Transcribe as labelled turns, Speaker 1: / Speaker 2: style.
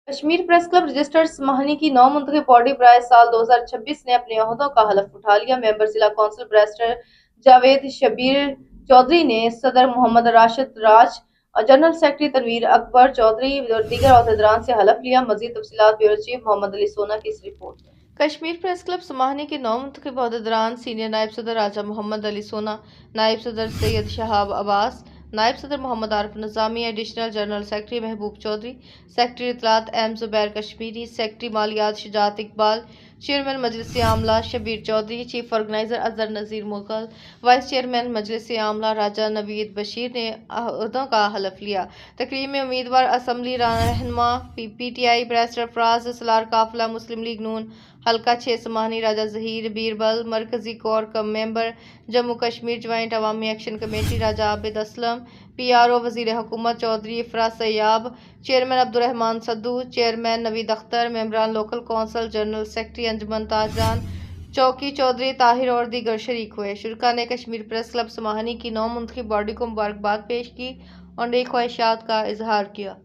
Speaker 1: Kashmir press club registered समाहनी की नौ मुंतखब body बराए साल 2026 ने अपने ओहदों का हलफ उठा लिया। मेंबर जिला कौंसिल बैरिस्टर जावेद शब्बीर चौधरी ने सदर मोहम्मद राशिद राज और जनरल सेक्रेटरी तनवीर अकबर चौधरी और दीगर ओहदेदारान से हलफ लिया। मजीद तफसीलात ब्यूरो चीफ मोहम्मद अली सोना की इस रिपोर्ट में। कश्मीर प्रेस क्लब समाहनी के नौ मुंतखब ओहदेदारान सीनियर नायब सदर राजा मोहम्मद अली सोना, नायब सदर सैयद शहाब अब्बास, नायब सदर Mohammad Arif Nizami, additional general secretary Mehboob Chaudhry, secretary इत्तलात एम जुबैर कश्मीरी, सेक्रेटरी मालियात शुजात इकबाल, चेयरमैन मजलिस आमला Shabbir Chaudhry, chief organiser Azhar Nazir Mughal, vice chairman मजलिस आमला राजा नवीद बशीर ने ओहदों का हलफ लिया। तकरीब में उम्मीदवार असम्बली रहनुमा PTI बैरिस्टर फराज सलार काफिला मुस्लिम लीग नून हल्का 6 समाहनी राजा जहीर बीरबल, मरकजी कोर कम मेंबर जम्मू कश्मीर ज्वाइंट अवामी action committee Raja Abid Aslam, PRO वजीर हुकूमत चौधरी इफरा सयाब, चेयरमैन अब्दुर्रहमान सद्दू, चेयरमैन नवीद अख्तर, मेंबरान लोकल कौंसिल, जनरल सेक्रेटरी अंजुमन ताजरान चौकी चौधरी ताहिर और दीगर शरीक हुए। शुरका ने कश्मीर प्रेस क्लब समाहनी की नौ मुंतखब बॉडी को मुबारकबाद पेश की और नेक ख्वाहिशात का इजहार किया।